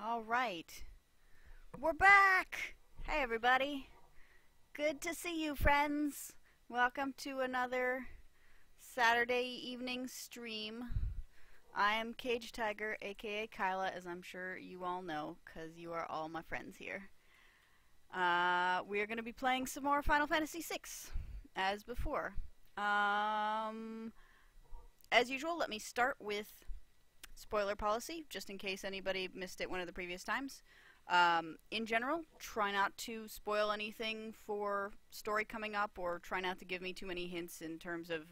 All right. We're back! Hey, everybody. Good to see you, friends. Welcome to another Saturday evening stream. I am Kagedtiger, aka Kyla, as I'm sure you all know, because you are all my friends here. We are going to be playing some more Final Fantasy VI, as before. As usual, let me start with spoiler policy, just in case anybody missed it one of the previous times. In general, try not to spoil anything for story coming up, or try not to give me too many hints in terms of,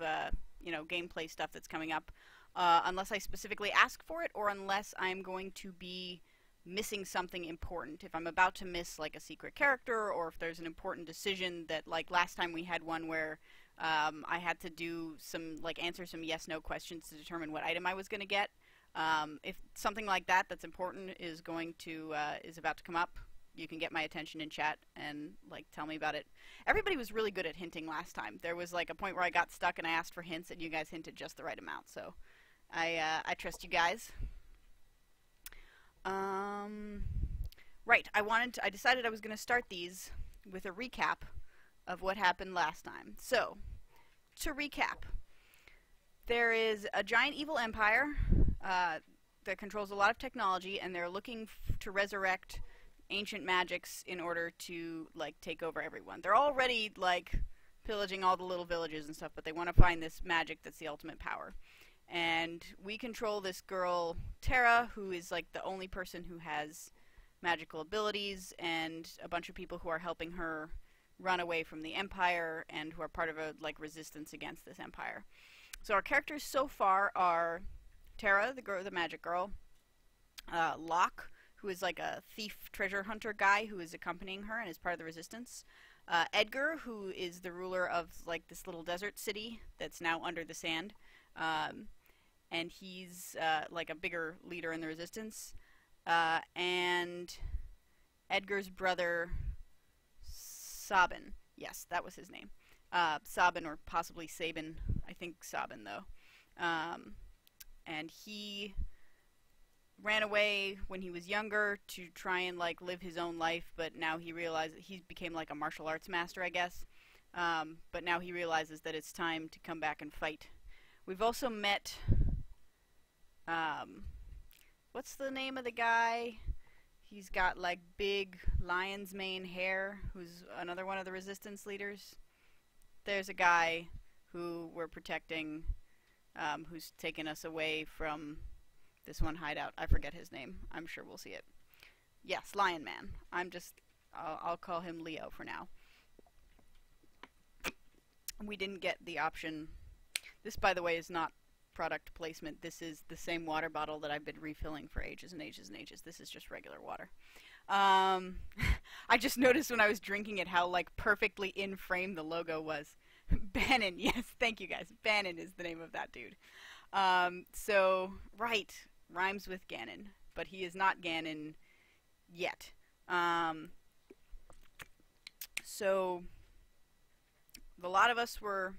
gameplay stuff that's coming up, unless I specifically ask for it, or unless I'm going to be missing something important. If I'm about to miss, like, a secret character, or if there's an important decision that, like, last time we had one where I had to do some, like, answer some yes-no questions to determine what item I was going to get. If something like that that's important is about to come up, you can get my attention in chat and, like, tell me about it. Everybody was really good at hinting last time. There was, like, a point where I got stuck and I asked for hints and you guys hinted just the right amount, so I trust you guys. Right, I decided I was going to start these with a recap of what happened last time. So, to recap, there is a giant evil empire that controls a lot of technology, and they're looking to resurrect ancient magics in order to, like, take over everyone. They're already, like, pillaging all the little villages and stuff, but they want to find this magic that's the ultimate power. And we control this girl, Terra, who is, like, the only person who has magical abilities, and a bunch of people who are helping her run away from the Empire, and who are part of a, like, resistance against this Empire. So our characters so far are Terra, the magic girl, Locke, who is like a thief treasure hunter guy who is accompanying her and is part of the resistance, Edgar, who is the ruler of, like, this little desert city that's now under the sand, and he's like a bigger leader in the resistance, and Edgar's brother Sabin. Yes, that was his name. Sabin, or possibly Sabin. I think Sabin, though. And he ran away when he was younger to try and, like, live his own life, but now he realized that he became, like, a martial arts master, I guess. But now he realizes that it's time to come back and fight. We've also met, what's the name of the guy? He's got, like, big lion's mane hair, who's another one of the resistance leaders. There's a guy who we're protecting, who's taken us away from this one hideout. I forget his name. I'm sure we'll see it. Yes, Lion Man. I'll call him Leo for now. We didn't get the option. This, by the way, is not product placement. This is the same water bottle that I've been refilling for ages and ages and ages. This is just regular water. I just noticed when I was drinking it how, like, perfectly in frame the logo was. Bannon, yes, thank you guys. Bannon is the name of that dude. So, right, rhymes with Ganon, but he is not Ganon yet. So, a lot of us were...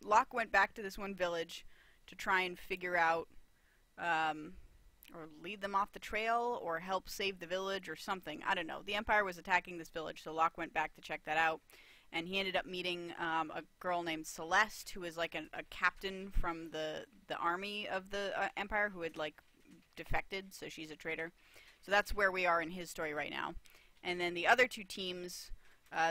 Locke went back to this one village to try and figure out, or lead them off the trail, or help save the village, or something. I don't know. The Empire was attacking this village, so Locke went back to check that out. And he ended up meeting a girl named Celeste, who is, like, a captain from the army of the Empire, who had, like, defected, so she's a traitor. So that's where we are in his story right now. And then the other two teams,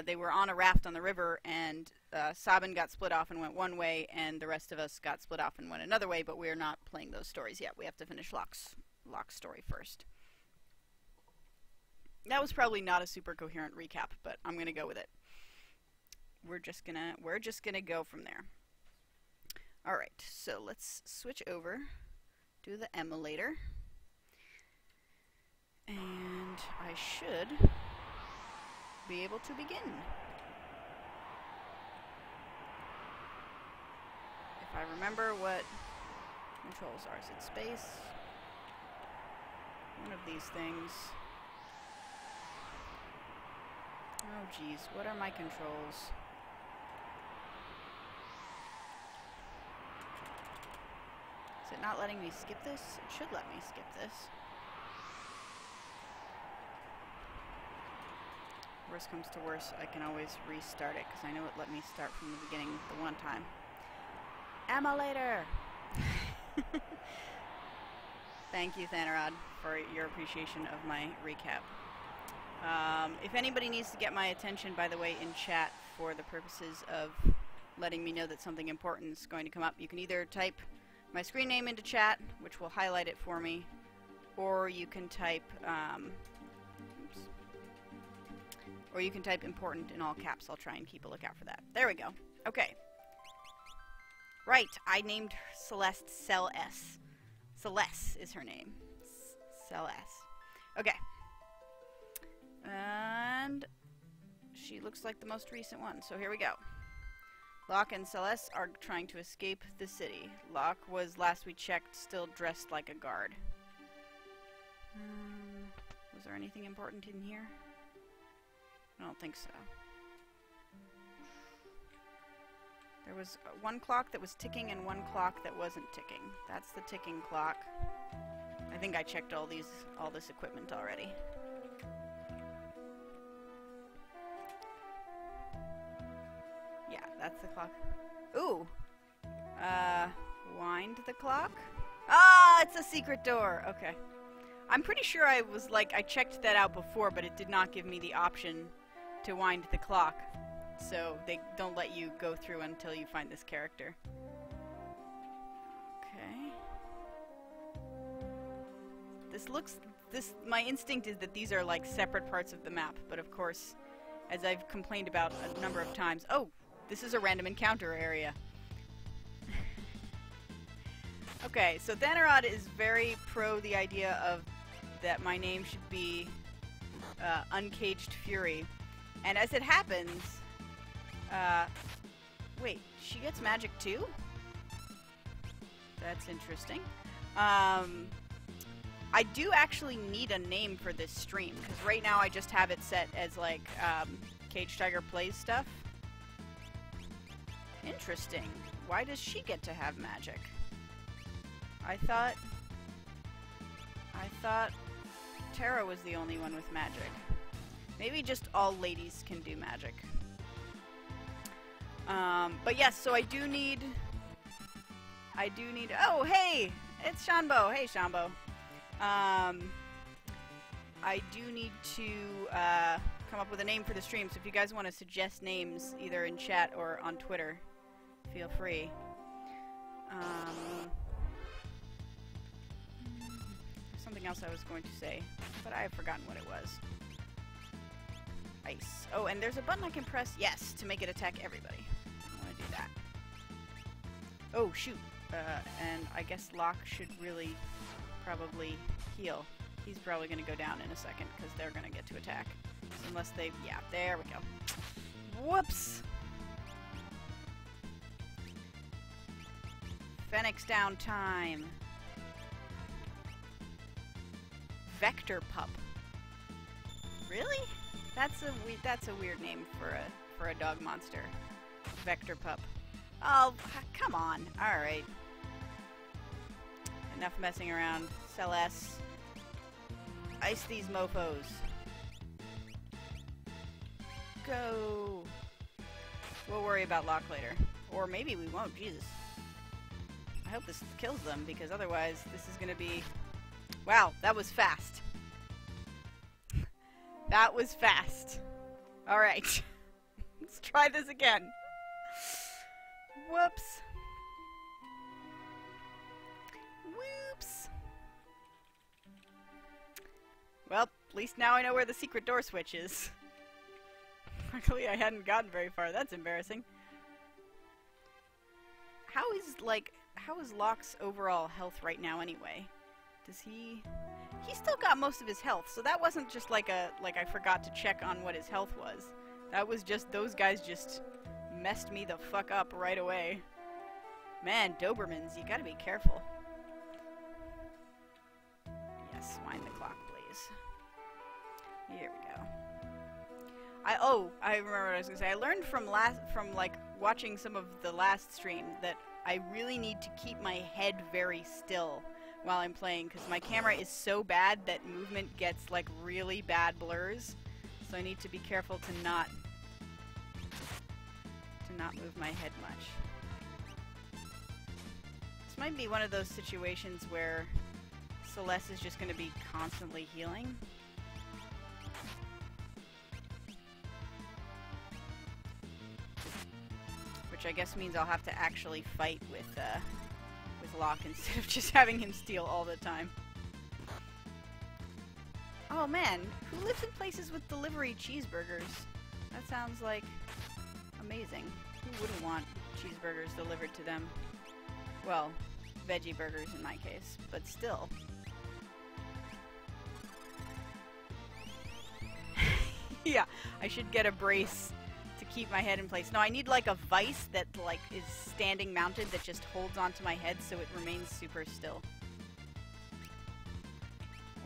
they were on a raft on the river, and Sabin got split off and went one way, and the rest of us got split off and went another way, but we're not playing those stories yet. We have to finish Locke's story first. That was probably not a super coherent recap, but I'm going to go with it. We're just gonna go from there. Alright, so let's switch over to the emulator. And I should be able to begin. If I remember what controls are. Is it space? One of these things. Oh geez, what are my controls? Is it not letting me skip this? It should let me skip this. worst comes to worst, I can always restart it, because I know it let me start from the beginning the one time. Emma later! Thank you, Thanarod, for your appreciation of my recap. If anybody needs to get my attention, by the way, in chat for the purposes of letting me know that something important is going to come up, you can either type my screen name into chat, which will highlight it for me, or you can type, or you can type important in all caps. I'll try and keep a lookout for that. There we go. Okay. Right, I named Celeste Cell S. Celeste is her name. Cell S. Okay. And she looks like the most recent one, so here we go. Locke and Celeste are trying to escape the city. Locke was, last we checked, still dressed like a guard. Was there anything important in here? I don't think so. There was one clock that was ticking and one clock that wasn't ticking. That's the ticking clock. I think I checked all this equipment already. Yeah, that's the clock. Ooh! Wind the clock? Ah, it's a secret door! Okay. I'm pretty sure I was like, I checked that out before, but it did not give me the option to wind the clock. So they don't let you go through until you find this character. Okay. My instinct is that these are like separate parts of the map, but of course, as I've complained about a number of times, oh, this is a random encounter area. Okay, so Thanarod is very pro the idea of that my name should be Uncaged Fury. And as it happens, wait, she gets magic too? That's interesting. I do actually need a name for this stream, because right now I just have it set as like Kagedtiger plays stuff. Interesting. Why does she get to have magic? I thought Tara was the only one with magic. Maybe just all ladies can do magic. But yes, so I do need... Oh, hey! It's Shanbo! Hey, Shanbo. I do need to come up with a name for the stream, so if you guys want to suggest names, either in chat or on Twitter, feel free. There's something else I was going to say, but I have forgotten what it was. Ice. Oh, and there's a button I can press, yes, to make it attack everybody. I want to do that. Oh, shoot. And I guess Locke should really probably heal. He's probably going to go down in a second, because they're going to get to attack. Unless they... yeah, there we go. Whoops! Phoenix down time. Vector Pup. Really? That's a weird name for a dog monster. Vector Pup. Oh, come on. Alright. Enough messing around. Celeste. Ice these mofos. Go! We'll worry about Locke later. Or maybe we won't, Jesus. I hope this kills them, because otherwise this is gonna be... Wow, that was fast. That was fast. Alright. Let's try this again. Whoops. Whoops. Well, at least now I know where the secret door switch is. Luckily I hadn't gotten very far. That's embarrassing. How is Locke's overall health right now anyway? Does he... He still got most of his health, so that wasn't just like I forgot to check on what his health was. That was just, those guys just messed me the fuck up right away. Man, Dobermans, you gotta be careful. Yes, wind the clock, please. Here we go. I remember what I was gonna say. I learned from like watching some of the last stream that I really need to keep my head very still while I'm playing, because my camera is so bad that movement gets like really bad blurs. So I need to be careful to not move my head much. This might be one of those situations where Celeste is just going to be constantly healing. Which I guess means I'll have to actually fight with Locke instead of just having him steal all the time. Oh man, who lives in places with delivery cheeseburgers? That sounds like amazing. Who wouldn't want cheeseburgers delivered to them? Well, veggie burgers in my case, but still. Yeah, I should get a brace to keep my head in place. No, I need like a vise that like is standing mounted that just holds onto my head so it remains super still.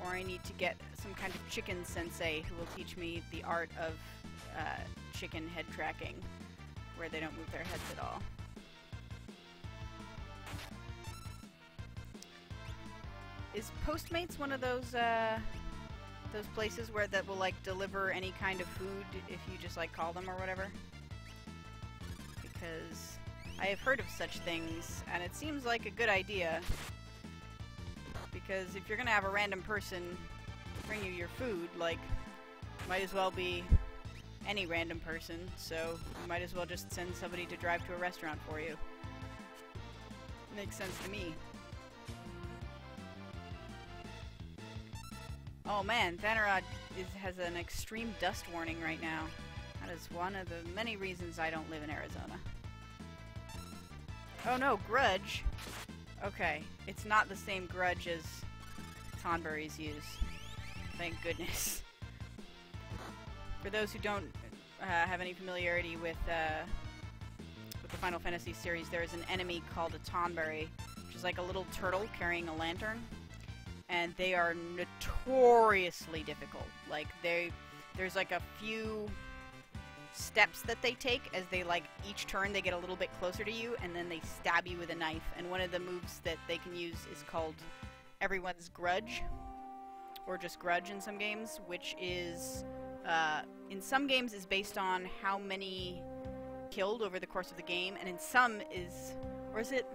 Or I need to get some kind of chicken sensei who will teach me the art of chicken head tracking, where they don't move their heads at all. Is Postmates one of those places where that will like deliver any kind of food if you just like call them or whatever? Because I have heard of such things, and it seems like a good idea. Because if you're gonna have a random person bring you your food, like, might as well be any random person, so you might as well just send somebody to drive to a restaurant for you. Makes sense to me. Oh man, Thanarod has an extreme dust warning right now. That is one of the many reasons I don't live in Arizona. Oh no, Grudge! Okay, it's not the same Grudge as Tonberries use. Thank goodness. For those who don't have any familiarity with the Final Fantasy series, there is an enemy called a Tonberry, which is like a little turtle carrying a lantern. And they are notoriously difficult. Like, there's like a few steps that they take as they, like, each turn they get a little bit closer to you, and then they stab you with a knife. And one of the moves that they can use is called Everyone's Grudge, or just Grudge in some games, which is, in some games is based on how many killed over the course of the game, and in some is, or is it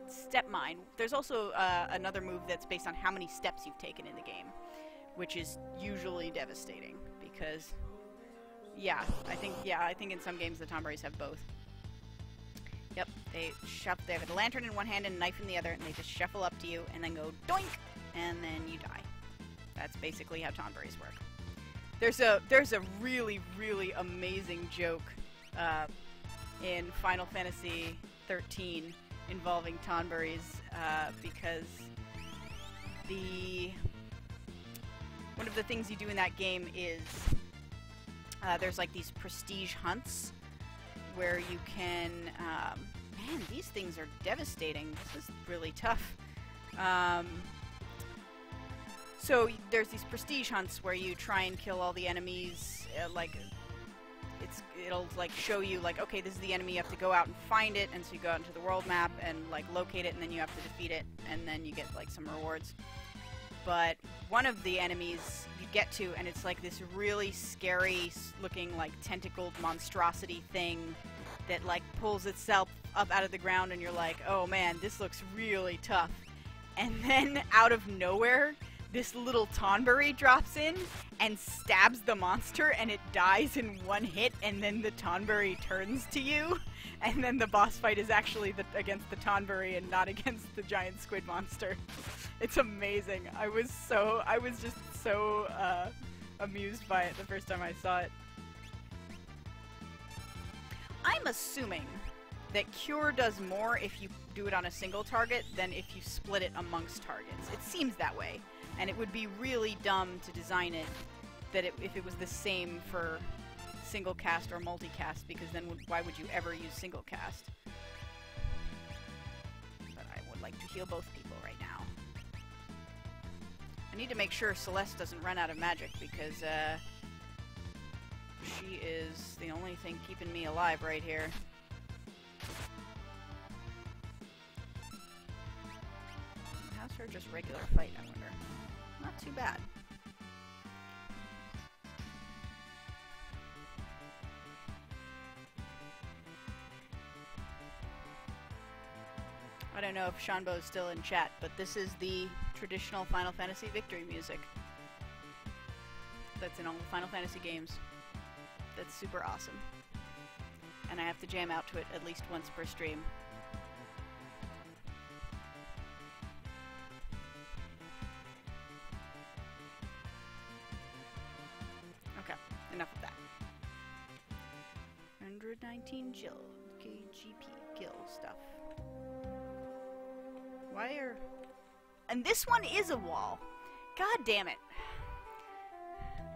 Step Mine? There's also another move that's based on how many steps you've taken in the game, which is usually devastating because, yeah, I think in some games the Tonberries have both. Yep, they have a lantern in one hand and a knife in the other, and they just shuffle up to you and then go doink, and then you die. That's basically how Tonberries work. There's a really, really amazing joke in Final Fantasy 13 involving Tonberries, because one of the things you do in that game is there's like these prestige hunts where you can man, these things are devastating. This is really tough. So there's these prestige hunts where you try and kill all the enemies, like it'll like show you like, okay, this is the enemy, you have to go out and find it, and so you go out into the world map and like locate it, and then you have to defeat it, and then you get like some rewards. But one of the enemies you get to, and it's like this really scary looking like tentacled monstrosity thing that like pulls itself up out of the ground, and you're like, oh man, this looks really tough. And then out of nowhere, this little Tonberry drops in and stabs the monster, and it dies in one hit, and then the Tonberry turns to you, and then the boss fight is actually against the Tonberry and not against the giant squid monster. It's amazing. I was just so amused by it the first time I saw it. I'm assuming that Cure does more if you do it on a single target than if you split it amongst targets. It seems that way. And it would be really dumb to design it that if it was the same for single cast or multicast, because then why would you ever use single cast? But I would like to heal both people right now. I need to make sure Celeste doesn't run out of magic, because she is the only thing keeping me alive right here. How's her just regular fight, I wonder? Not too bad. I don't know if Shanbo's still in chat, but this is the traditional Final Fantasy victory music that's in all the Final Fantasy games. That's super awesome. And I have to jam out to it at least once per stream. Okay, enough of that. 119 Jill, KGP, Gil stuff. Why are... And this one is a wall. God damn it.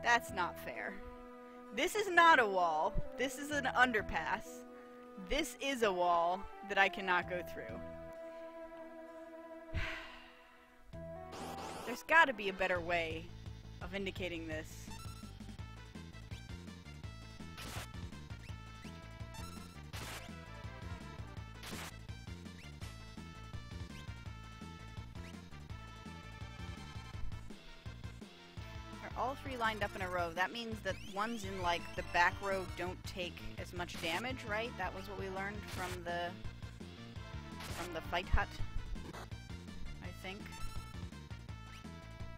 That's not fair. This is not a wall. This is an underpass. This is a wall that I cannot go through. There's gotta be a better way of indicating this. All three lined up in a row. That means that ones in, like, the back row don't take as much damage, right? That was what we learned from the fight hut, I think.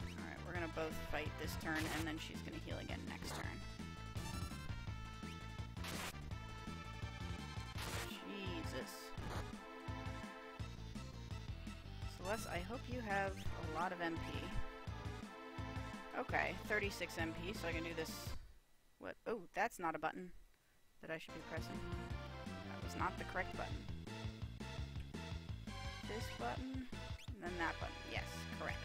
Alright, we're gonna both fight this turn, and then she's gonna heal again next turn. Jesus. Celeste, I hope you have a lot of MP. Okay, 36 MP, so I can do this... What? Oh, that's not a button that I should be pressing. That was not the correct button. This button, and then that button. Yes, correct.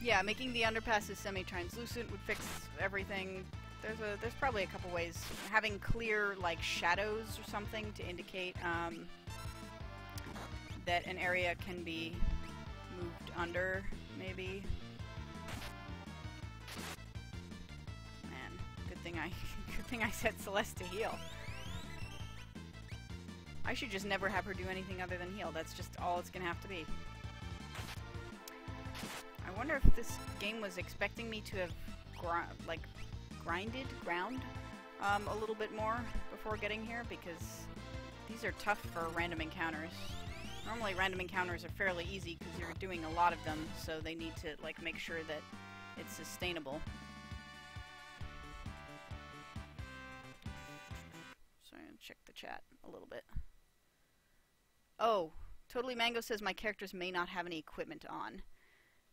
Yeah, making the underpasses semi-translucent would fix everything. There's probably a couple ways. Having clear, like, shadows or something to indicate, that an area can be moved under, maybe. Man, good thing I set Celeste to heal. I should just never have her do anything other than heal. That's just all it's gonna have to be. I wonder if this game was expecting me to have ground a little bit more before getting here, because these are tough for random encounters. Normally random encounters are fairly easy because you're doing a lot of them, so they need to, like, make sure that it's sustainable. So I'm gonna check the chat a little bit. Oh, Totally Mango says my characters may not have any equipment on.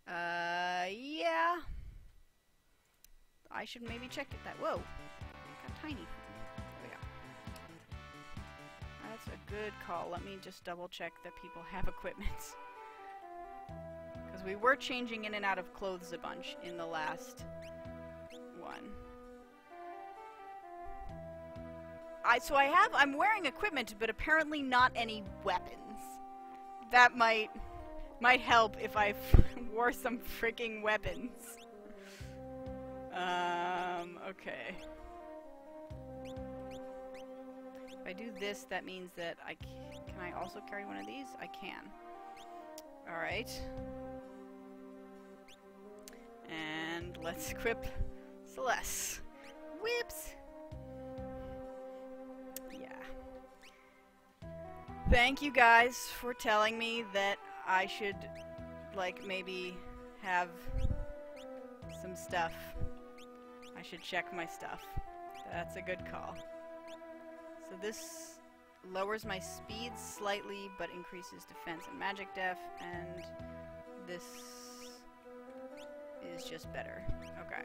Yeah. I should maybe check that. Whoa, it got tiny. That's a good call. Let me just double check that people have equipment. Because we were changing in and out of clothes a bunch in the last one. I'm wearing equipment, but apparently not any weapons. That might help if I wore some freaking weapons. Okay. If I do this, that means that can I also carry one of these? I can. Alright. And let's equip Celeste. Whips! Yeah. Thank you guys for telling me that I should, like, maybe have some stuff. I should check my stuff. That's a good call. So this lowers my speed slightly, but increases defense and magic def, and this is just better. Okay.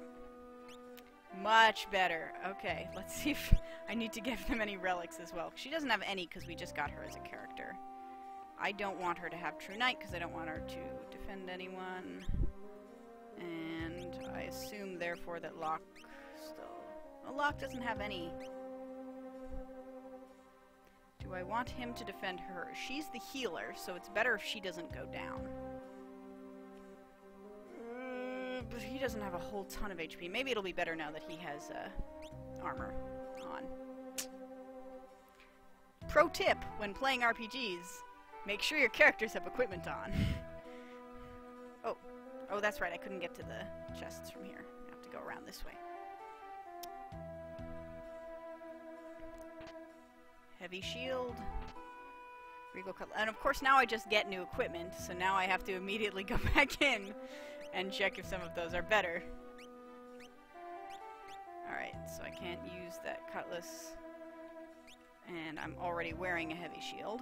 Much better. Okay, let's see if I need to give them any relics as well. She doesn't have any because we just got her as a character. I don't want her to have True Knight because I don't want her to defend anyone. And I assume, therefore, that Locke still... Well, Locke doesn't have any... Do I want him to defend her? She's the healer, so it's better if she doesn't go down. But he doesn't have a whole ton of HP. Maybe it'll be better now that he has armor on. Pro tip when playing RPGs, make sure your characters have equipment on. Oh, that's right, I couldn't get to the chests from here. I have to go around this way. Heavy shield. Regal cutlass. And of course now I just get new equipment, so now I have to immediately go back in and check if some of those are better. Alright, so I can't use that cutlass. And I'm already wearing a heavy shield.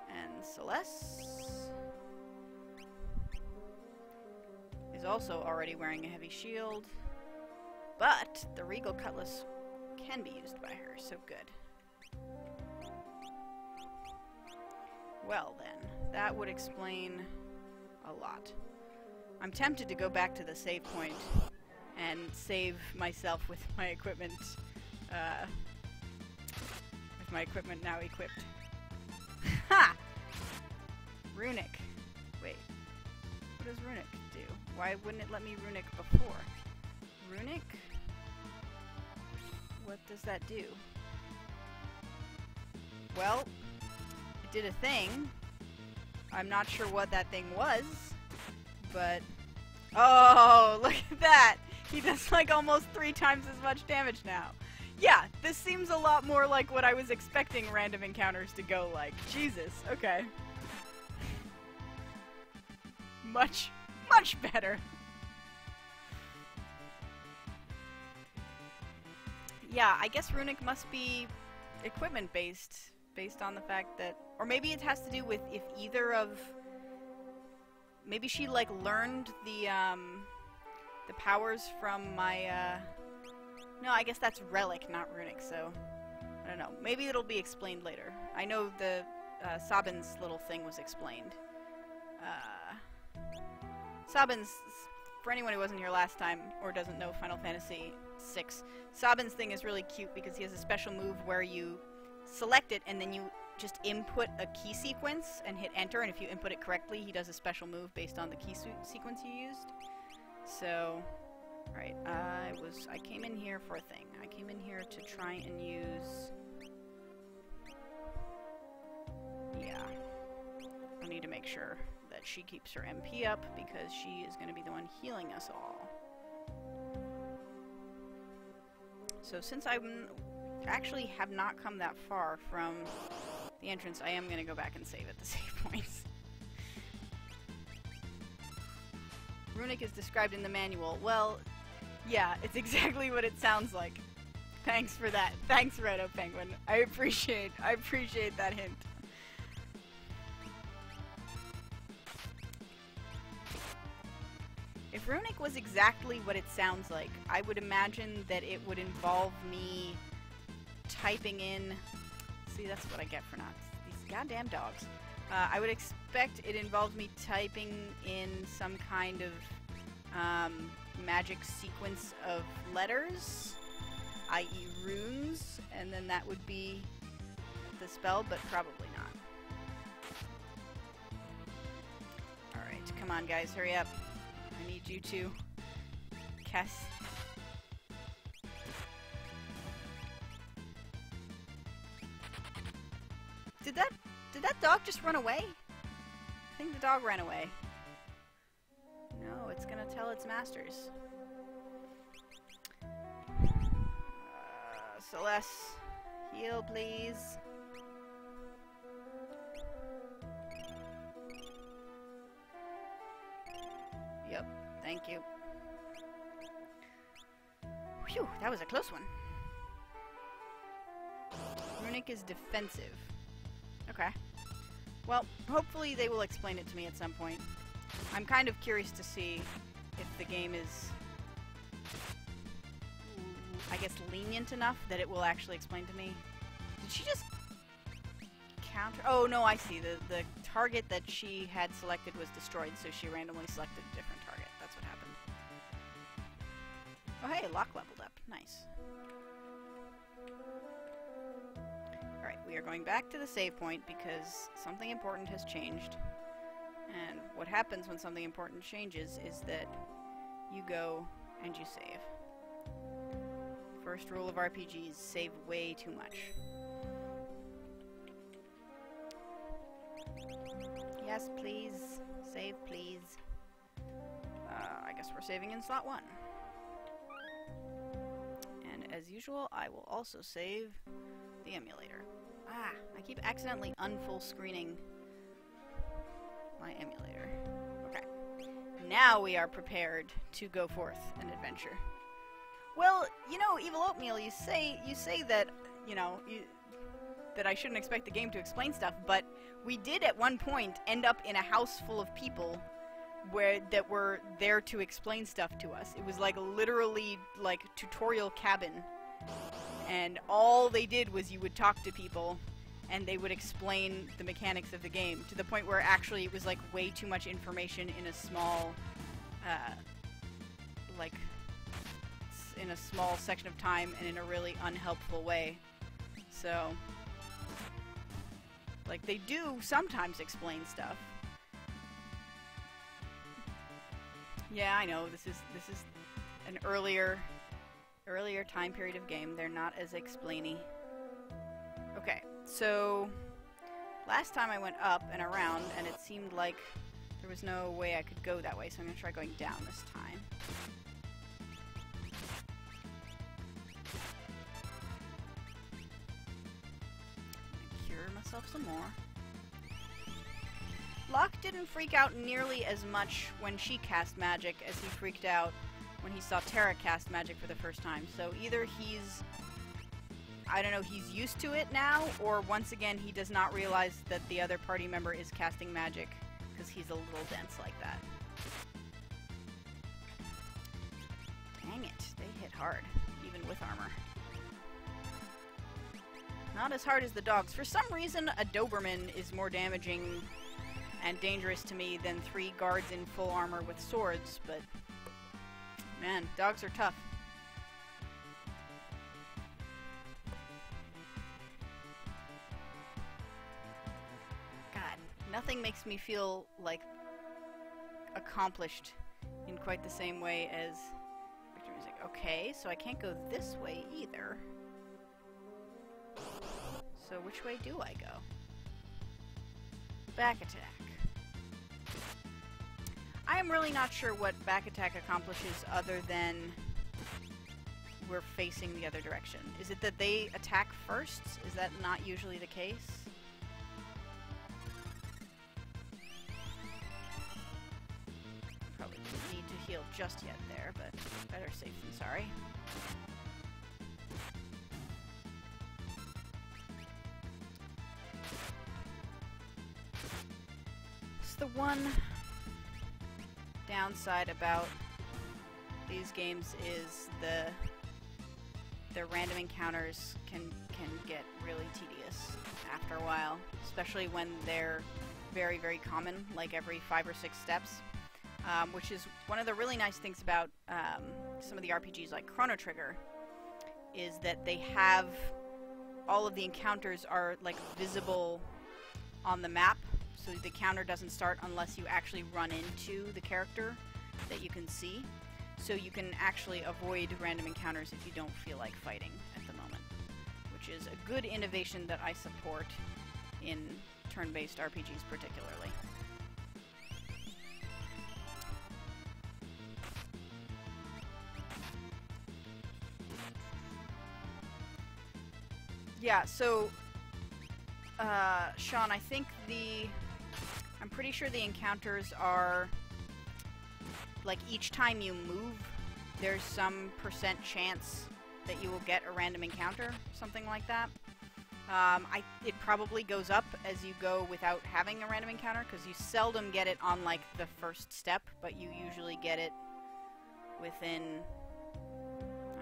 And Celeste is also already wearing a heavy shield. But the Regal cutlass can be used by her, so good. Well then, that would explain a lot. I'm tempted to go back to the save point and save myself with my equipment, now equipped. Ha! Runic. Wait. What does Runic do? Why wouldn't it let me Runic before? Runic? What does that do? Well, it did a thing. I'm not sure what that thing was, but... Oh, look at that! He does like almost 3 times as much damage now. Yeah, this seems a lot more like what I was expecting random encounters to go like. Jesus, okay. Much better. Yeah, I guess Runic must be equipment based on the fact that, or maybe it has to do with if either of, maybe she like learned the powers from my, no, I guess that's Relic, not Runic, so, I don't know. Maybe it'll be explained later. I know the, Sabin's little thing was explained. Sabin's, for anyone who wasn't here last time, or doesn't know Final Fantasy VI, Sabin's thing is really cute because he has a special move where you select it and then you just input a key sequence and hit enter, and if you input it correctly, he does a special move based on the key sequence you used. So, right, I came in here for a thing. I came in here to try and use... Yeah. I need to make sure that she keeps her MP up because she is going to be the one healing us all. So since I actually have not come that far from the entrance, I am going to go back and save at the save points. Runic is described in the manual. Well, yeah, it's exactly what it sounds like. Thanks for that. Thanks, Redo Penguin. I appreciate that hint. If Runic was exactly what it sounds like, I would imagine that it would involve me typing in... See, that's what I get for not... These goddamn dogs. I would expect it involves me typing in some kind of magic sequence of letters, i.e. runes, and then that would be the spell, but probably not. Alright, come on guys, hurry up. I need you to cast... Did that dog just run away? I think the dog ran away. No, it's gonna tell its masters. Celeste, heal please. Yep, thank you. Phew, that was a close one. Runic is defensive. Okay. Well, hopefully they will explain it to me at some point. I'm kind of curious to see if the game is, I guess, lenient enough that it will actually explain to me. Did she just counter? Oh, no, I see. The target that she had selected was destroyed, so she randomly selected a different target. That's what happened. Oh, hey, Locke leveled up. Nice. Alright, we are going back to the save point because something important has changed. And what happens when something important changes is that you go and you save. First rule of RPGs, save way too much. Yes, please. Save, please. I guess we're saving in slot 1. And as usual, I will also save the emulator. Ah, I keep accidentally unfull screening my emulator. Okay. Now we are prepared to go forth an adventure. Well, you know, Evil Oatmeal, you say that, you know, that I shouldn't expect the game to explain stuff, but we did at one point end up in a house full of people that were there to explain stuff to us. It was like literally like tutorial cabin, and all they did was you would talk to people and they would explain the mechanics of the game, to the point where actually it was like way too much information in a small in a small section of time and in a really unhelpful way. So like, they do sometimes explain stuff. Yeah, I know, this is an earlier time period of game. They're not as explainy. Okay, so last time I went up and around and it seemed like there was no way I could go that way, so I'm gonna try going down this time. Cure myself some more. Locke didn't freak out nearly as much when she cast magic as he freaked out when he saw Terra cast magic for the first time. So either he's, I don't know, he's used to it now, or once again he does not realize that the other party member is casting magic because he's a little dense like that. Dang it, they hit hard, even with armor. Not as hard as the dogs. For some reason, a Doberman is more damaging and dangerous to me than 3 guards in full armor with swords, but man, dogs are tough. God, nothing makes me feel like accomplished in quite the same way as victory music. Okay, so I can't go this way either. So which way do I go? Back attack. I am really not sure what back attack accomplishes other than we're facing the other direction. Is it that they attack first? Is that not usually the case? Probably didn't need to heal just yet there, but better safe than sorry. It's the one downside about these games is the random encounters can get really tedious after a while, especially when they're very, very common, like every 5 or 6 steps, which is one of the really nice things about some of the RPGs like Chrono Trigger, is that they have all of the encounters are like visible on the map. So the counter doesn't start unless you actually run into the character that you can see. So you can actually avoid random encounters if you don't feel like fighting at the moment, which is a good innovation that I support in turn-based RPGs particularly. Yeah, so Sean, I think I'm pretty sure the encounters are, like, each time you move, there's some % chance that you will get a random encounter, something like that. It probably goes up as you go without having a random encounter, because you seldom get it on, like, the first step, but you usually get it within,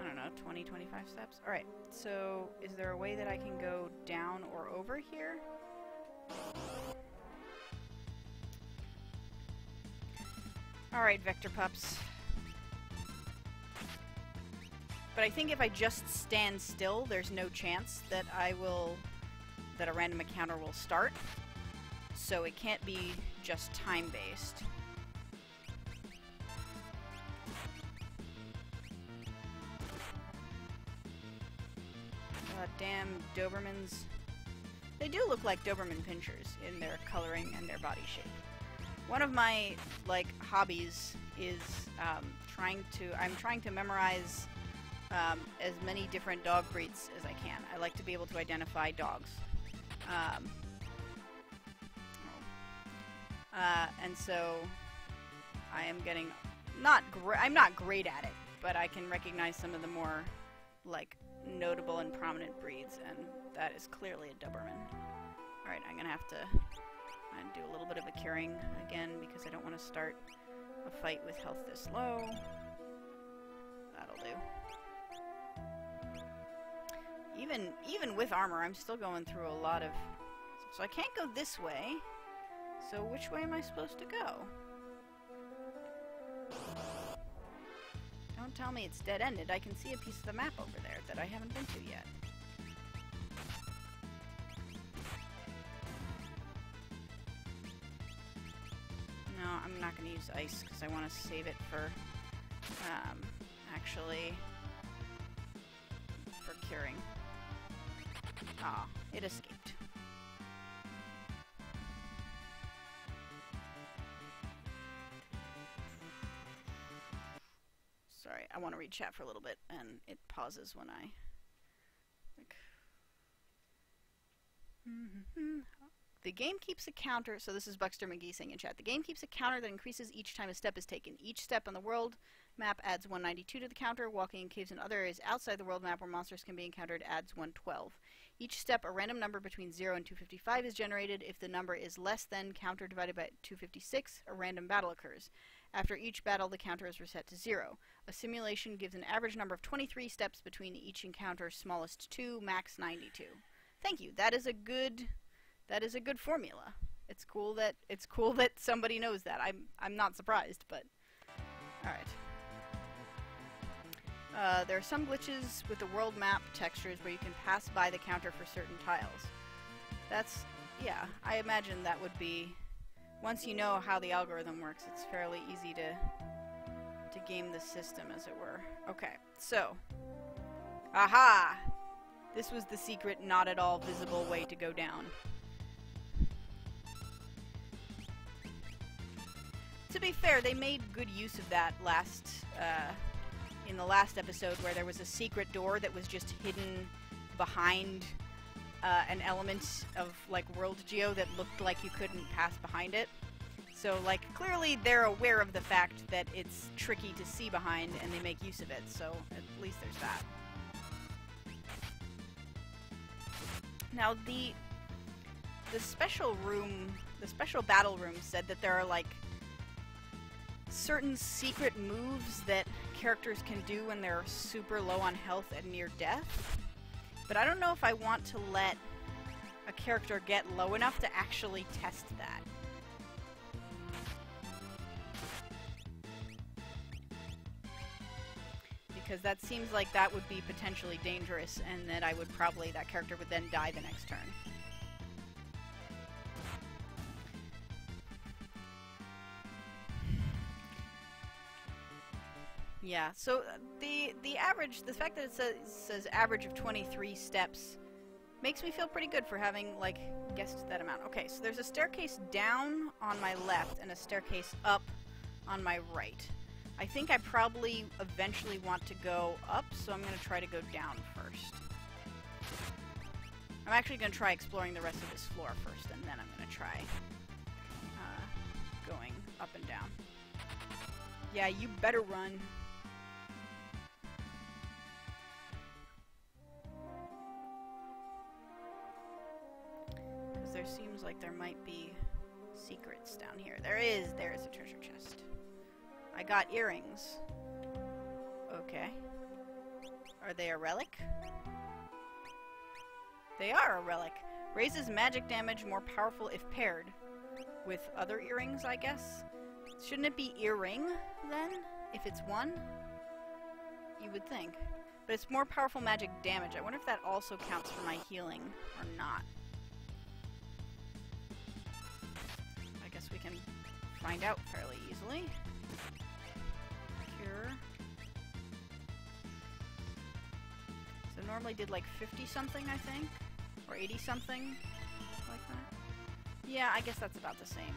I don't know, 20, 25 steps? Alright, so is there a way that I can go down or over here? Alright, Vector Pups. But I think if I just stand still, there's no chance that that a random encounter will start. So it can't be just time-based. Damn Dobermans. They do look like Doberman pinchers in their coloring and their body shape. One of my, like, hobbies is I'm trying to memorize as many different dog breeds as I can. I like to be able to identify dogs. And so I am getting I'm not great at it, but I can recognize some of the more like notable and prominent breeds, and that is clearly a Doberman. Alright, I'm gonna have to do a little bit of a curing again because I don't want to start a fight with health this low. That'll do. Even with armor, I'm still going through a lot of... So I can't go this way. So which way am I supposed to go? Don't tell me it's dead-ended. I can see a piece of the map over there that I haven't been to yet. No, I'm not going to use ice because I want to save it for, actually, for curing. Ah, it escaped. Sorry, I want to read chat for a little bit, and it pauses when I... Like, the game keeps a counter, so this is Buckster McGee saying in chat, the game keeps a counter that increases each time a step is taken. Each step on the world map adds 192 to the counter. Walking in caves and other areas outside the world map where monsters can be encountered adds 112. Each step, a random number between 0 and 255 is generated. If the number is less than counter divided by 256, a random battle occurs. After each battle, the counter is reset to 0. A simulation gives an average number of 23 steps between each encounter, smallest 2, max 92. Thank you. That is a good formula. It's cool that somebody knows that. I'm not surprised, but all right. There are some glitches with the world map textures where you can pass by the counter for certain tiles. That's, yeah, I imagine that would be, once you know how the algorithm works, it's fairly easy to game the system, as it were. Okay, so, aha! This was the secret, not at all visible way to go down. To be fair, they made good use of that in the last episode, where there was a secret door that was just hidden behind an element of, like, World Geo that looked like you couldn't pass behind it. So, like, clearly they're aware of the fact that it's tricky to see behind, and they make use of it, so at least there's that. Now, the special battle room said that there are, like, certain secret moves that characters can do when they're super low on health and near death. But I don't know if I want to let a character get low enough to actually test that. Because that seems like that would be potentially dangerous, and that that character would then die the next turn. Yeah, so the fact that it says average of 23 steps makes me feel pretty good for having, like, guessed that amount. Okay, so there's a staircase down on my left and a staircase up on my right. I think I probably eventually want to go up, so I'm going to try to go down first. I'm actually going to try exploring the rest of this floor first, and then I'm going to try going up and down. Yeah, you better run. Because there seems like there might be secrets down here. There is a treasure chest. I got earrings. Okay. Are they a relic? They are a relic. Raises magic damage, more powerful if paired with other earrings, I guess. Shouldn't it be earring, then? If it's one? You would think. But it's more powerful magic damage. I wonder if that also counts for my healing or not. I guess we can find out fairly easily. Cure. So normally did like 50 something, I think? Or 80 something? Like that? Yeah, I guess that's about the same.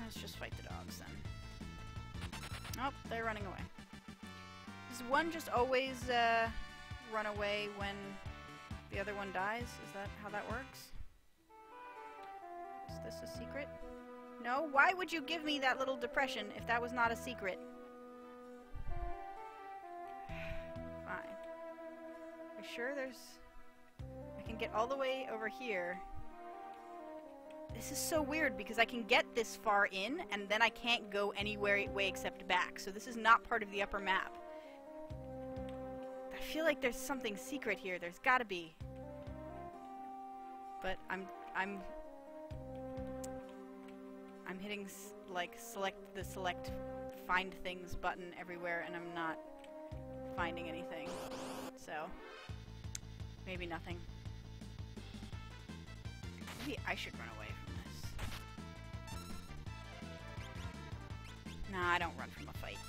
Let's just fight the dogs then. Oh, they're running away. Does one just always run away when the other one dies? Is that how that works? Is this a secret? No? Why would you give me that little depression if that was not a secret? Fine. Are you sure there's... I can get all the way over here. This is so weird because I can get this far in and then I can't go anywhere way except back. So this is not part of the upper map. I feel like there's something secret here. There's gotta be. But I'm hitting like select find things button everywhere and I'm not finding anything. So maybe nothing. Maybe I should run away from this. Nah, I don't run from a fight.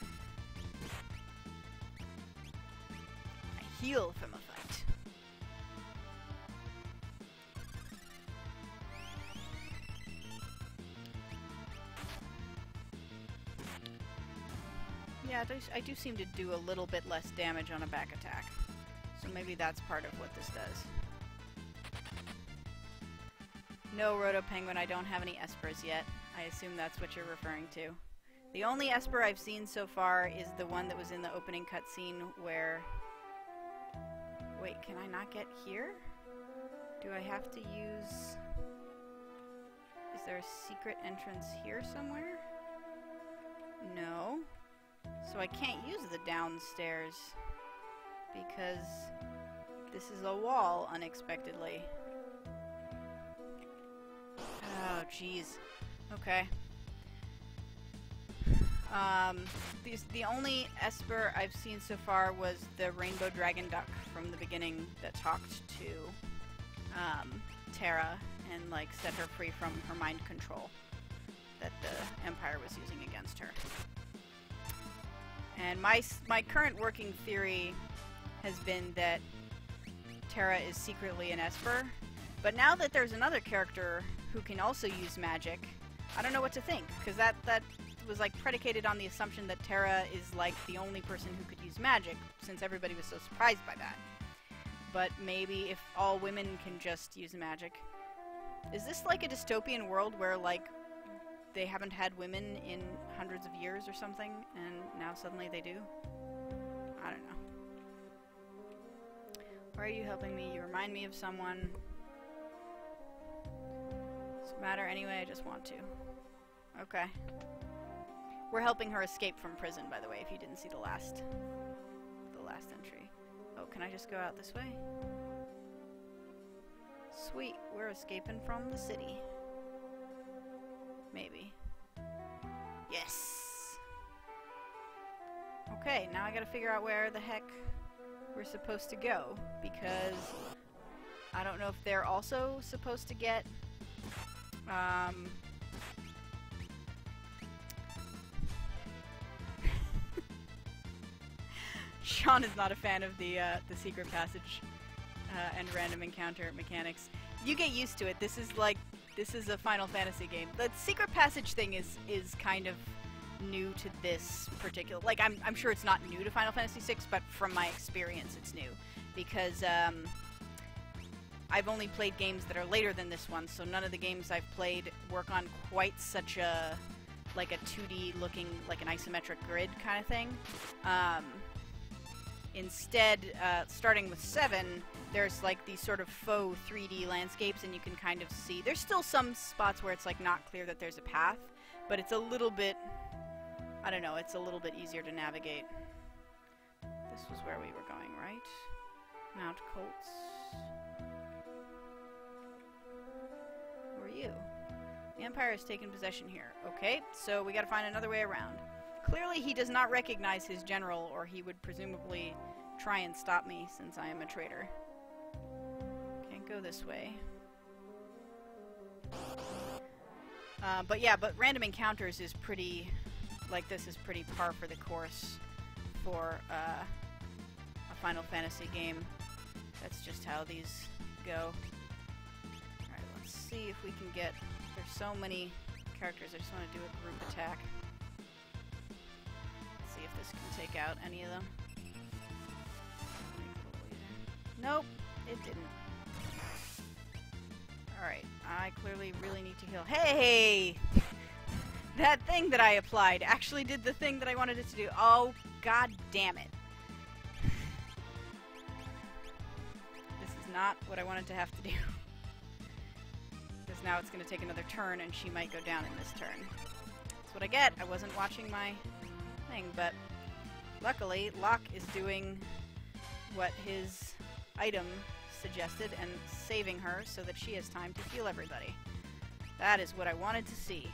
I heal from a fight. Yeah, I do seem to do a little bit less damage on a back attack. So maybe that's part of what this does. No, Roto Penguin, I don't have any espers yet. I assume that's what you're referring to. The only esper I've seen so far is the one that was in the opening cutscene where... Wait, can I not get here? Do I have to use... Is there a secret entrance here somewhere? No. So I can't use the downstairs because this is a wall unexpectedly. Oh, jeez. Okay. The only esper I've seen so far was the rainbow dragon duck from the beginning that talked to Terra and like set her free from her mind control that the Empire was using against her. And my current working theory has been that Terra is secretly an esper, but now that there's another character who can also use magic, I don't know what to think, because that was like predicated on the assumption that Terra is like the only person who could use magic, since everybody was so surprised by that. But maybe if all women can just use magic. Is this like a dystopian world where like they haven't had women in hundreds of years or something, and now suddenly they do? I don't know. Why are you helping me? You remind me of someone. Doesn't matter anyway, I just want to. Okay. We're helping her escape from prison, by the way, if you didn't see the last entry. Oh, can I just go out this way? Sweet, we're escaping from the city. Maybe. Yes! Okay, now I gotta figure out where the heck we're supposed to go, because I don't know if they're also supposed to get, Sean is not a fan of the secret passage and random encounter mechanics. You get used to it. This is a Final Fantasy game. The secret passage thing is kind of new to this particular... Like, I'm sure it's not new to Final Fantasy VI, but from my experience it's new. Because, I've only played games that are later than this one, so none of the games I've played work on quite such a... like a 2D looking, like an isometric grid kind of thing. Instead, starting with 7, there's like these sort of faux 3D landscapes, and you can kind of see... There's still some spots where it's like not clear that there's a path, but it's a little bit... I don't know, it's a little bit easier to navigate. This was where we were going, right? Mount Colts. Who are you? The Empire has taken possession here. Okay, so we gotta find another way around. Clearly he does not recognize his general, or he would presumably try and stop me, since I am a traitor. Can't go this way. But yeah, but random encounters is pretty... Like, this is pretty par for the course for a Final Fantasy game. That's just how these go. Alright, let's see if we can get... There's so many characters. I just want to do a group attack. Let's see if this can take out any of them. Nope, it didn't. Alright, I clearly really need to heal. Hey! That thing that I applied actually did the thing that I wanted it to do. Oh, god damn it. This is not what I wanted to have to do. Because now it's going to take another turn and she might go down in this turn. That's what I get. I wasn't watching my thing, but luckily Locke is doing what his item suggested and saving her so that she has time to heal everybody. That is what I wanted to see.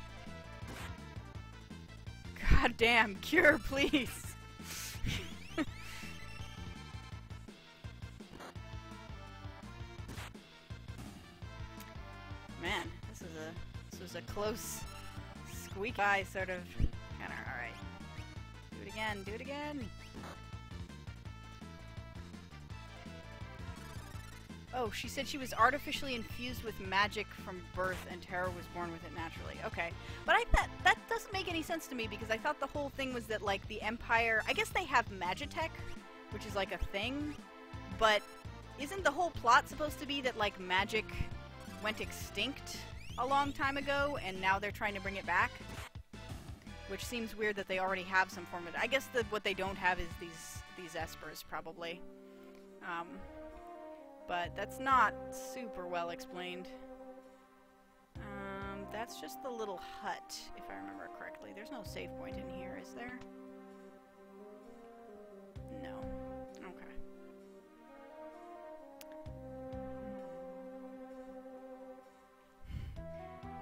God damn, cure, please! Man, this was a close squeak by sort of counter. Alright. Do it again, do it again! Oh, she said she was artificially infused with magic from birth and Terra was born with it naturally. Okay. But that doesn't make any sense to me because I thought the whole thing was that, like, the Empire... I guess they have Magitech, which is, like, a thing, but isn't the whole plot supposed to be that, like, magic went extinct a long time ago and now they're trying to bring it back? Which seems weird that they already have some form of... I guess what they don't have is these espers, probably. But that's not super well explained. That's just the little hut, if I remember correctly. There's no save point in here, is there? No. Okay.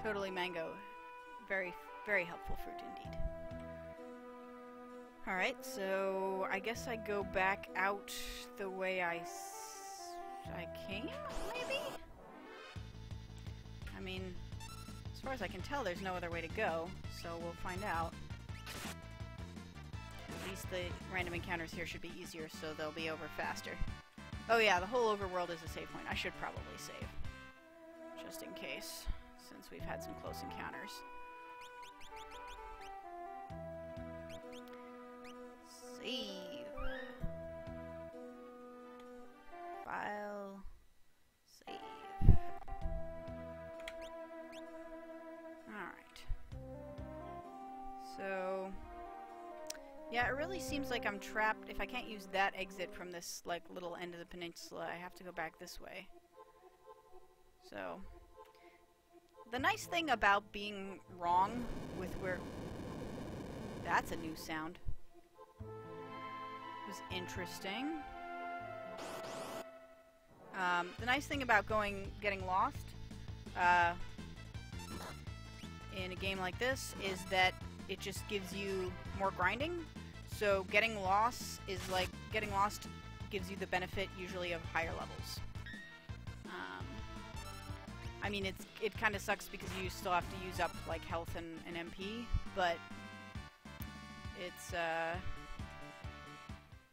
Totally mango. Very, very helpful fruit indeed. Alright, so I guess I go back out the way I came, maybe? I mean, as far as I can tell, there's no other way to go, so we'll find out. At least the random encounters here should be easier, so they'll be over faster. Oh yeah, the whole overworld is a save point. I should probably save. Just in case, since we've had some close encounters. Save. File. Save. Alright. So... yeah, it really seems like I'm trapped. If I can't use that exit from this, like, little end of the peninsula, I have to go back this way. So... the nice thing about being wrong with where... that's a new sound. It was interesting. The nice thing about getting lost in a game like this is that it just gives you more grinding. So getting lost gives you the benefit usually of higher levels. I mean, it kind of sucks because you still have to use up like health and MP, but it's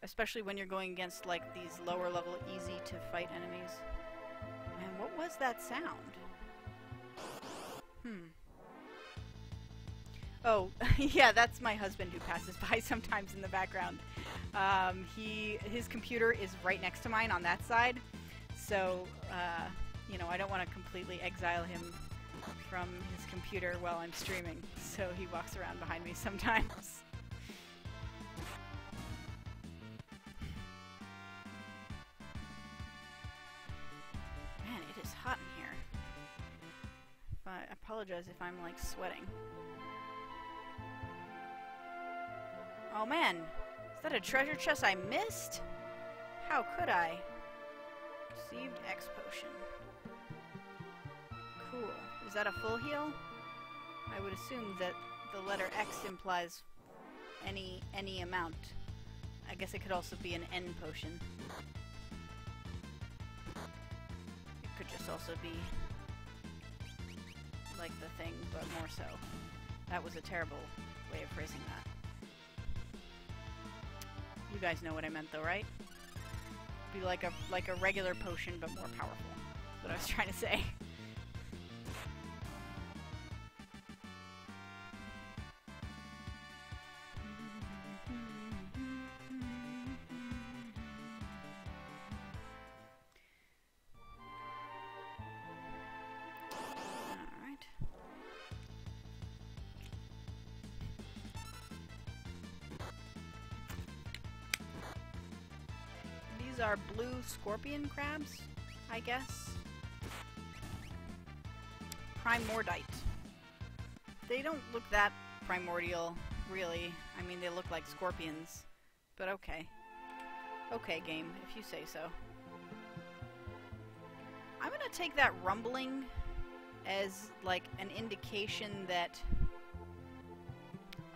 especially when you're going against like these lower level easy to fight enemies. Man, what was that sound? Oh, yeah, that's my husband who passes by sometimes in the background. His computer is right next to mine on that side, so you know, I don't want to completely exile him from his computer while I'm streaming, so he walks around behind me sometimes. Man, it is hot in here. I apologize if I'm, like, sweating. Oh man, is that a treasure chest I missed? How could I? Received X potion. Cool. Is that a full heal? I would assume that the letter X implies any amount. I guess it could also be an N potion. It could just also be like the thing, but more so. That was a terrible way of phrasing that. You guys know what I meant though, right? Be like a regular potion, but more powerful. That's what I was trying to say. These are blue scorpion crabs, I guess. Primordite. They don't look that primordial, really. I mean, they look like scorpions. But okay. Okay, game, if you say so. I'm gonna take that rumbling as, like, an indication that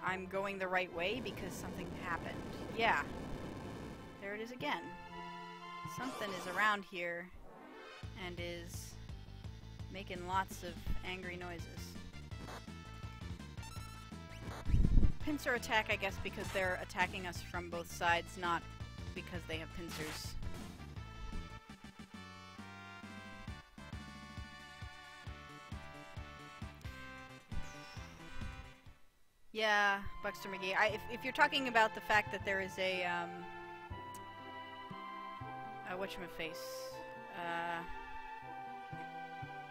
I'm going the right way because something happened. Yeah. There it is again. Something is around here and is making lots of angry noises. Pincer attack, I guess, because they're attacking us from both sides, not because they have pincers. Yeah, Buxter McGee. If you're talking about the fact that there is a, whatchamaface,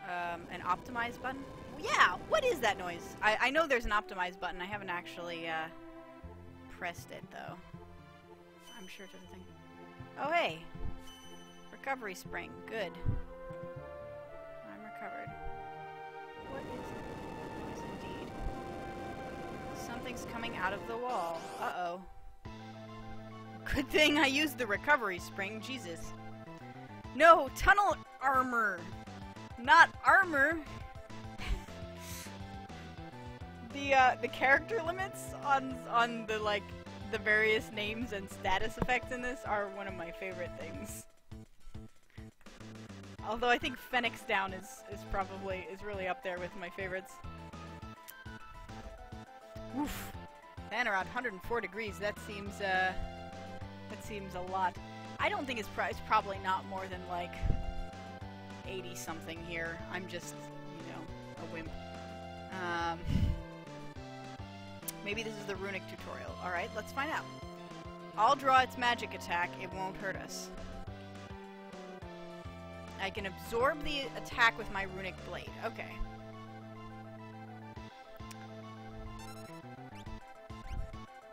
an optimize button? Yeah, what is that noise? I know there's an optimize button. I haven't actually, pressed it, though. I'm sure it's a thing. Oh, hey! Recovery spring. Good. I'm recovered. What is it? It is indeed. Something's coming out of the wall. Uh-oh. Good thing I used the recovery spring. Jesus. No! Tunnel armor! Not armor! The character limits on the, like, the various names and status effects in this are one of my favorite things. Although I think Phoenix Down is really up there with my favorites. Oof. Man, around 104 degrees, that seems a lot. I don't think it's probably not more than, like, 80 something here. I'm just, you know, a wimp. Maybe this is the runic tutorial. Alright, let's find out. I'll draw its magic attack. It won't hurt us. I can absorb the attack with my runic blade. Okay.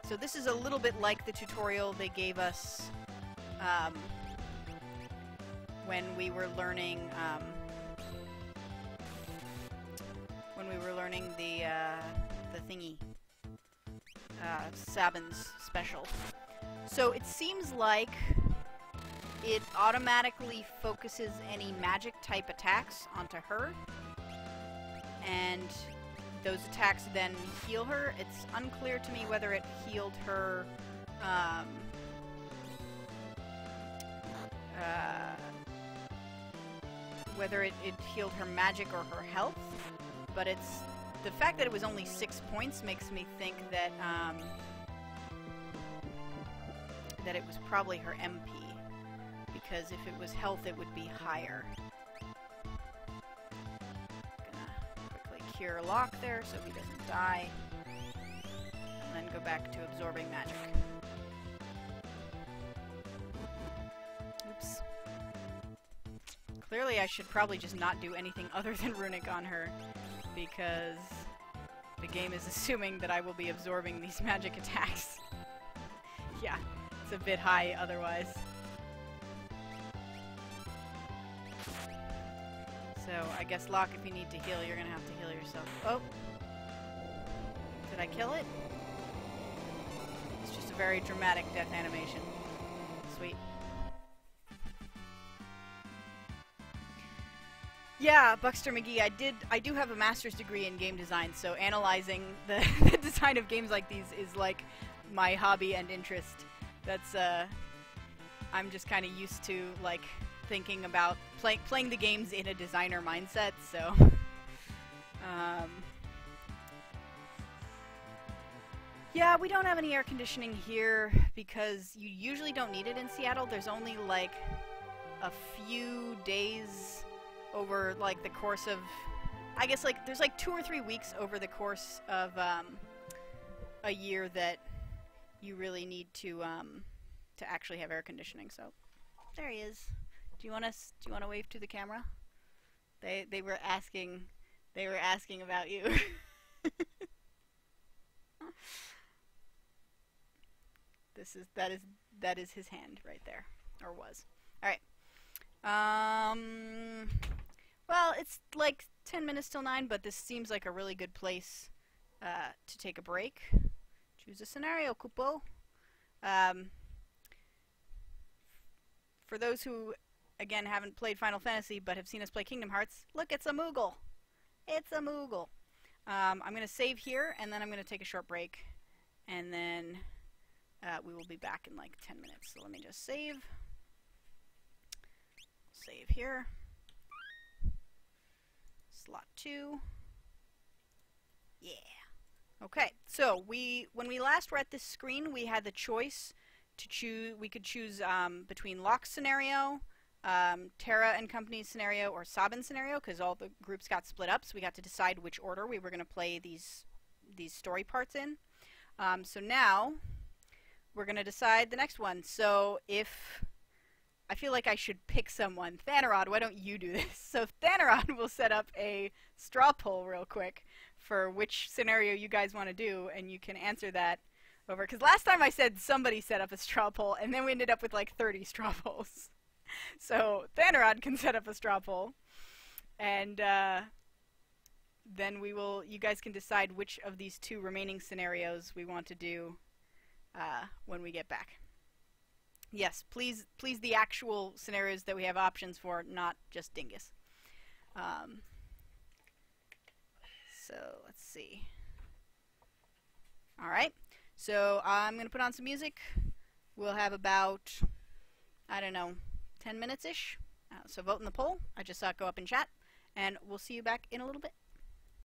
So this is a little bit like the tutorial they gave us when we were learning the thingy. Sabin's special. So it seems like it automatically focuses any magic type attacks onto her, and those attacks then heal her. It's unclear to me whether it healed her whether it healed her magic or her health, but it's the fact that it was only 6 points makes me think that that it was probably her MP, because if it was health, it would be higher. Gonna quickly cure Locke there so he doesn't die, and then go back to absorbing magic. Oops. Clearly, I should probably just not do anything other than runic on her, because the game is assuming that I will be absorbing these magic attacks. Yeah, it's a bit high otherwise. So, I guess, Locke, if you need to heal, you're gonna have to heal yourself. Oh! Did I kill it? It's just a very dramatic death animation. Sweet. Yeah, Buxter McGee, I do have a master's degree in game design, so analyzing the, the design of games like these is like my hobby and interest. That's, I'm just kind of used to, like, thinking about playing the games in a designer mindset, so, yeah, we don't have any air conditioning here because you usually don't need it in Seattle. There's only, like, a few days over, like, the course of, I guess, like, there's, like, 2 or 3 weeks over the course of, a year that you really need to actually have air conditioning, so, there he is. Do you want to wave to the camera? They were asking about you. That is his hand right there. Or was. Alright. Well, it's like 10 minutes till 9, but this seems like a really good place to take a break. Choose a scenario, Kupo. For those who, again, haven't played Final Fantasy but have seen us play Kingdom Hearts, look, it's a Moogle. It's a Moogle. I'm going to save here, and then I'm going to take a short break, and then we will be back in like 10 minutes. So let me just save. Save here. Slot 2. Yeah. Okay, so when we last were at this screen, we had the choice to choose. We could choose between Locke's scenario, Terra and Company's scenario, or Sabin scenario, because all the groups got split up, so we got to decide which order we were going to play these story parts in. So now we're going to decide the next one. So if I feel like I should pick someone. Thanarod, why don't you do this? So Thanarod will set up a straw poll real quick for which scenario you guys want to do, and you can answer that over. Because last time I said somebody set up a straw poll, and then we ended up with like 30 straw polls. So Thanarod can set up a straw poll, and then you guys can decide which of these 2 remaining scenarios we want to do when we get back. Yes, please the actual scenarios that we have options for, not just Dingus. So let's see. Alright, so I'm going to put on some music. We'll have about, I don't know, 10 minutes-ish. So vote in the poll. I just saw it go up in chat. And we'll see you back in a little bit.